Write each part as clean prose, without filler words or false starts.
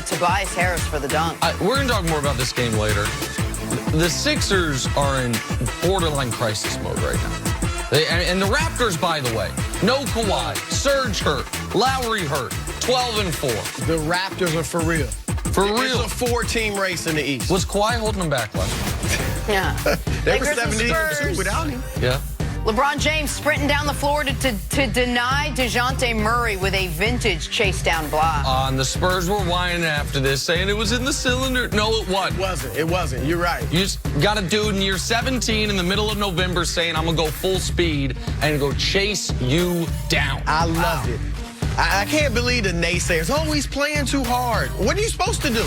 to Tobias Harris for the dunk. We're going to talk more about this game later. The Sixers are in borderline crisis mode right now. And the Raptors, by the way, no Kawhi, Serge hurt, Lowry hurt, 12-4. The Raptors are for real. For real. It's a 4-team race in the East. Was Kawhi holding them back last night? Yeah. They were Lakers and 72 Spurs. without him. Yeah. LeBron James sprinting down the floor to deny DeJounte Murray with a vintage chase down block. And the Spurs were whining after this, saying it was in the cylinder. No, it wasn't. It wasn't. You're right. You just got a dude in year 17 in the middle of November saying, I'm going to go full speed and go chase you down. I love it. I can't believe the naysayers. Oh, he's playing too hard. What are you supposed to do?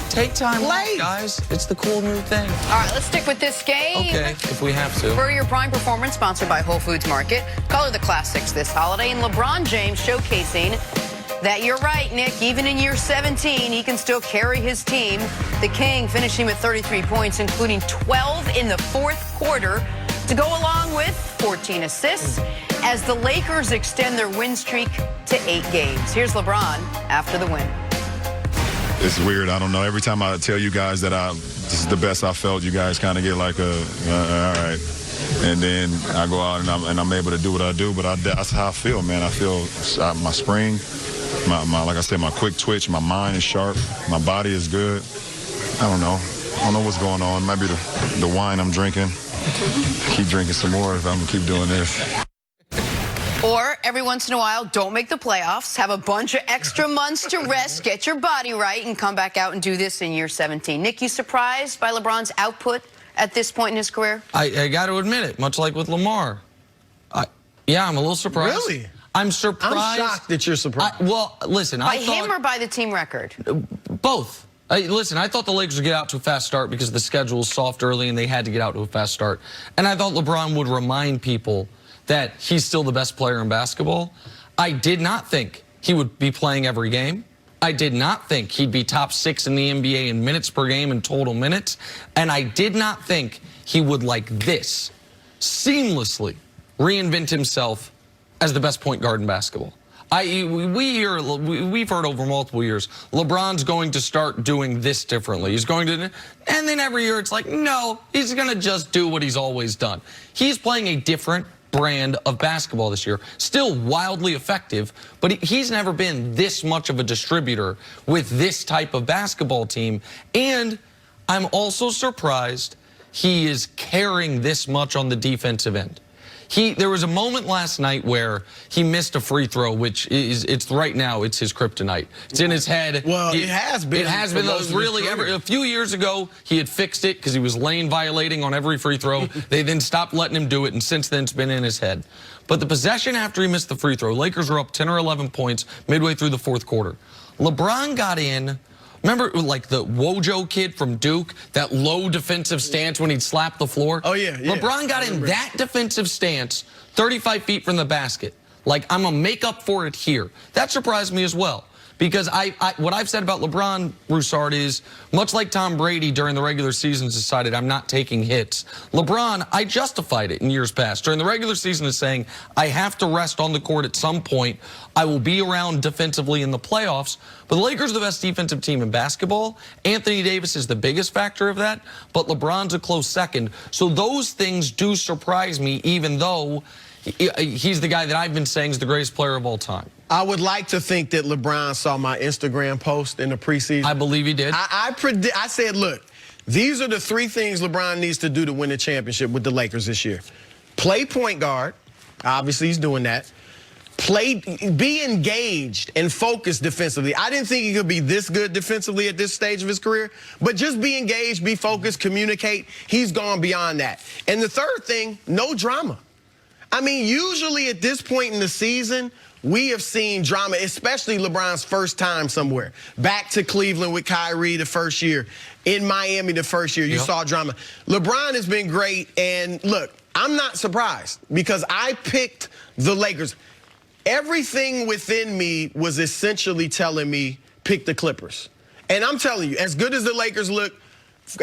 Take time Play. off, guys. It's the cool new thing. All right, let's stick with this game. Okay, if we have to. For your Prime Performance, sponsored by Whole Foods Market. Color the classics this holiday. And LeBron James showcasing that you're right, Nick. Even in year 17, he can still carry his team. The King finishing with 33 points, including 12 in the fourth quarter, to go along with 14 assists as the Lakers extend their win streak to 8 games. Here's LeBron after the win. It's weird. I don't know. Every time I tell you guys that this is the best I felt, you guys kind of get like all right. And then I go out and I'm able to do what I do. But that's how I feel, man. I feel my spring, my like I said, my quick twitch, my mind is sharp, my body is good. I don't know. I don't know what's going on. Maybe the wine I'm drinking. Keep drinking some more if I'm gonna keep doing this. Or every once in a while, don't make the playoffs, have a bunch of extra months to rest, get your body right, and come back out and do this in year 17. Nick, you surprised by LeBron's output at this point in his career? I got to admit it, much like with Lamar. Yeah, I'm a little surprised. Really? I'm surprised. I'm shocked that you're surprised. Well, listen, By him or by the team record? Both. Listen, I thought the Lakers would get out to a fast start because the schedule was soft early and they had to get out to a fast start. And I thought LeBron would remind people that he's still the best player in basketball. I did not think he would be playing every game. I did not think he'd be top 6 in the NBA in minutes per game and total minutes. And I did not think he would, like this, seamlessly reinvent himself as the best point guard in basketball. We've heard over multiple years, LeBron's going to start doing this differently. He's going to, and then every year it's like, no, he's going to just do what he's always done. He's playing a different brand of basketball this year. Still wildly effective, but he's never been this much of a distributor with this type of basketball team. And I'm also surprised he is caring this much on the defensive end. There was a moment last night where he missed a free throw, which it's right now, it's his kryptonite. It's in his head. Well, it has been. It has been. A few years ago, he had fixed it because he was lane violating on every free throw. They then stopped letting him do it, and since then, it's been in his head. But the possession after he missed the free throw, Lakers were up 10 or 11 points midway through the fourth quarter. LeBron got in. Remember, like, the Wojo kid from Duke, that low defensive stance when he'd slap the floor? Oh, yeah. LeBron got in that defensive stance 35 feet from the basket. Like, I'm going to make up for it here. That surprised me as well. Because what I've said about LeBron, Broussard, is much like Tom Brady during the regular season decided I'm not taking hits. LeBron, I justified it in years past. During the regular season is saying I have to rest on the court at some point. I will be around defensively in the playoffs. But the Lakers are the best defensive team in basketball. Anthony Davis is the biggest factor of that. But LeBron's a close second. So those things do surprise me, even though he's the guy that I've been saying is the greatest player of all time. I would like to think that LeBron saw my Instagram post in the preseason. I believe he did. I said, look, these are the 3 things LeBron needs to do to win the championship with the Lakers this year. Play point guard. Obviously, he's doing that. Be engaged and focused defensively. I didn't think he could be this good defensively at this stage of his career, but just be engaged, be focused, communicate. He's gone beyond that. And the third thing, no drama. I mean, usually at this point in the season, we have seen drama, especially LeBron's first time somewhere. Back to Cleveland with Kyrie the first year. In Miami the first year, you saw drama. LeBron has been great, and look, I'm not surprised because I picked the Lakers. Everything within me was essentially telling me pick the Clippers. And I'm telling you, as good as the Lakers look,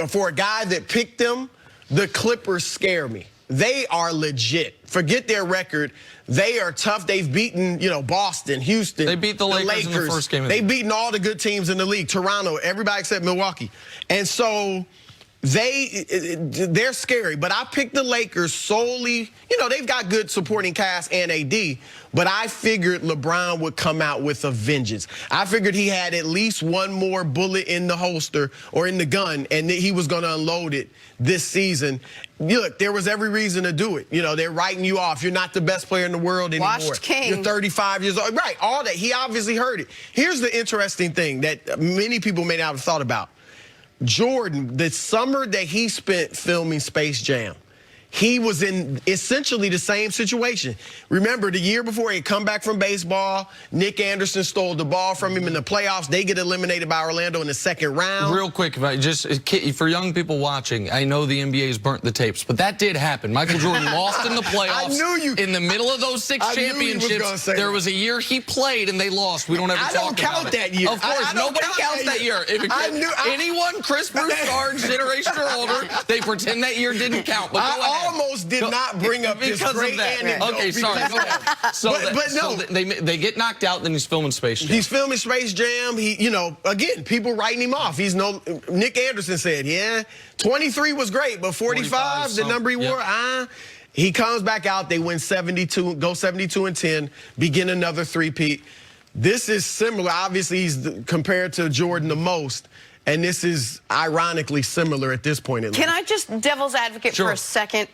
for a guy that picked them, the Clippers scare me. They are legit. forget their record. They are tough. They've beaten, Boston, Houston. They beat the Lakers in the first game. They've beaten all the good teams in the league. Toronto, everybody except Milwaukee. And so they're scary. But I picked the Lakers solely, they've got good supporting cast and AD, but I figured LeBron would come out with a vengeance. I figured he had at least one more bullet in the holster or in the gun, and he was going to unload it this season. Look, there was every reason to do it. They're writing you off. You're not the best player in the world anymore. Washed king. You're 35 years old. Right, all that. He obviously heard it. Here's the interesting thing that many people may not have thought about. Jordan, the summer that he spent filming Space Jam, he was in essentially the same situation. Remember, the year before he had come back from baseball, Nick Anderson stole the ball from him in the playoffs. They get eliminated by Orlando in the second round. Real quick, for young people watching, I know the NBA's burnt the tapes, but that did happen. Michael Jordan lost in the playoffs. I knew you. In the middle of those 6 championships, there was a year he played and they lost. We don't ever talk about it. I don't count that year. Of course, nobody counts that year. Anyone, Chris Broussard, generation or older, they pretend that year didn't count. But I almost did not bring up this great anecdote. Okay, sorry. Go ahead. So they get knocked out, then he's filming Space Jam. He's filming Space Jam. Again, people writing him off. Nick Anderson said, yeah, 23 was great, but 45, the number he wore, He comes back out. They win 72, go 72-10, begin another three-peat. This is similar. Obviously, he's compared to Jordan the most. And this is ironically similar at this point in life. Can I just devil's advocate for a second?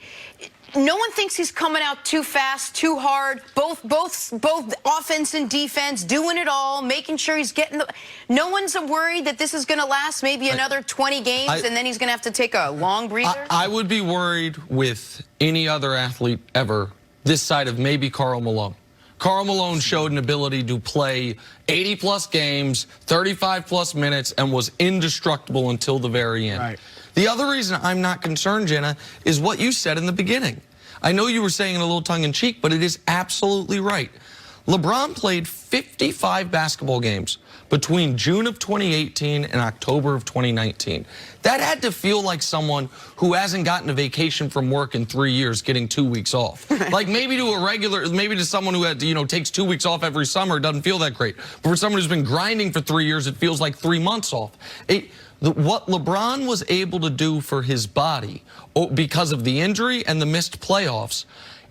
No one thinks he's coming out too fast, too hard, both offense and defense, doing it all, making sure he's getting the... No one's worried that this is going to last maybe another 20 games and then he's going to have to take a long breather? I would be worried with any other athlete ever this side of maybe Karl Malone. Karl Malone showed an ability to play 80-plus games, 35-plus minutes, and was indestructible until the very end. Right. The other reason I'm not concerned, Jenna, is what you said in the beginning. I know you were saying it a little tongue-in-cheek, but it is absolutely right. LeBron played 55 basketball games between June of 2018 and October of 2019. That had to feel like someone who hasn't gotten a vacation from work in 3 years getting 2 weeks off. Like maybe to someone who had, takes 2 weeks off every summer, it doesn't feel that great. But for someone who's been grinding for 3 years, it feels like 3 months off. What LeBron was able to do for his body because of the injury and the missed playoffs,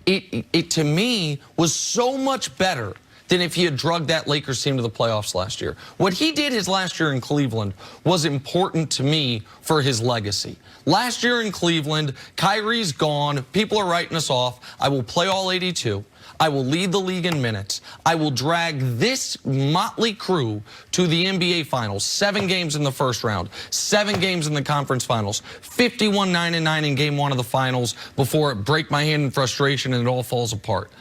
it to me was so much better than if he had drugged that Lakers team to the playoffs last year. What he did his last year in Cleveland was important to me for his legacy. Last year in Cleveland, Kyrie's gone. People are writing us off. I will play all 82. I will lead the league in minutes. I will drag this motley crew to the NBA Finals. 7 games in the first round, 7 games in the conference finals, 51-9-9 in game 1 of the finals before it break my hand in frustration and it all falls apart.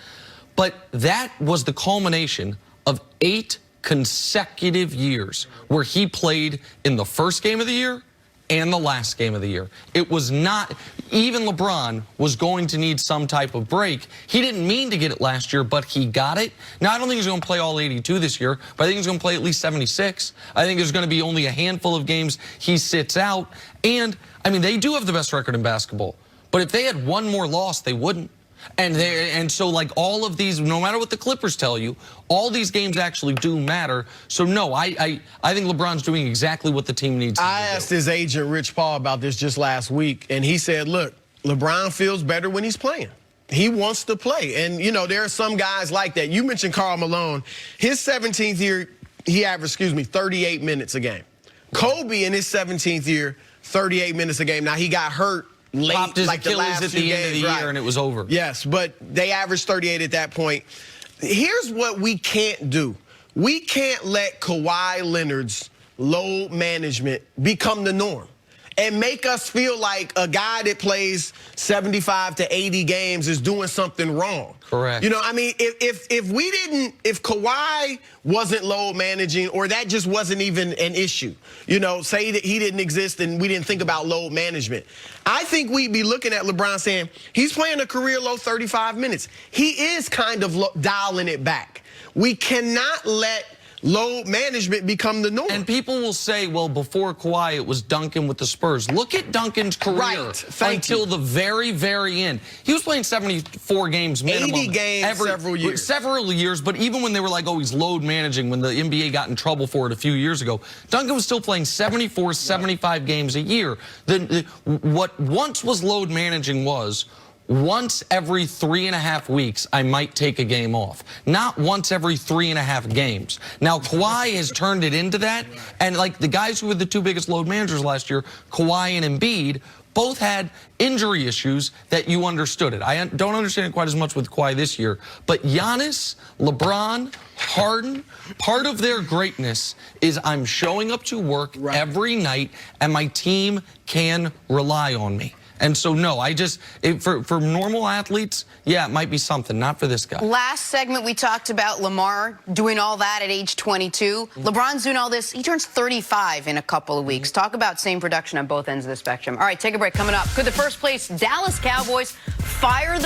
But that was the culmination of 8 consecutive years where he played in the first game of the year and the last game of the year. It was not, even LeBron was going to need some type of break. He didn't mean to get it last year, but he got it. Now, I don't think he's going to play all 82 this year, but I think he's going to play at least 76. I think there's going to be only a handful of games he sits out. And, they do have the best record in basketball. But if they had one more loss, they wouldn't. And so, like, all of these, no matter what the Clippers tell you, all these games actually do matter. So, no, I think LeBron's doing exactly what the team needs to do. I asked his agent, Rich Paul, about this just last week, and he said, look, LeBron feels better when he's playing. He wants to play. And, there are some guys like that. You mentioned Karl Malone. His 17th year, he averaged, 38 minutes a game. Kobe in his 17th year, 38 minutes a game. Now, he got hurt late, popped his like the last at the end of the year, and it was over. Yes, but they averaged 38 at that point. Here's what we can't do. We can't let Kawhi Leonard's load management become the norm and make us feel like a guy that plays 75 to 80 games is doing something wrong. Correct. If Kawhi wasn't load managing, or that just wasn't even an issue, say that he didn't exist and we didn't think about load management, I think we'd be looking at LeBron saying, he's playing a career low 35 minutes. He is kind of dialing it back. We cannot let load management become the norm. And people will say, well, before Kawhi, it was Duncan with the Spurs. Look at Duncan's career until the very, very end. He was playing 74 games minimum. 80 games several years. Several years, but even when they were like, oh, he's load managing, when the NBA got in trouble for it a few years ago, Duncan was still playing 74, 75 games a year. What once was load managing was, once every 3.5 weeks, I might take a game off. Not once every 3.5 games. Now, Kawhi has turned it into that. And like the guys who were the two biggest load managers last year, Kawhi and Embiid, both had injury issues that you understood it. I don't understand it quite as much with Kawhi this year. But Giannis, LeBron, Harden, part of their greatness is I'm showing up to work every night and my team can rely on me. And so, no, for normal athletes, yeah, it might be something, not for this guy. Last segment, we talked about Lamar doing all that at age 22. LeBron's doing all this. He turns 35 in a couple of weeks. Talk about same production on both ends of the spectrum. All right, take a break. Coming up, could the first place Dallas Cowboys fire the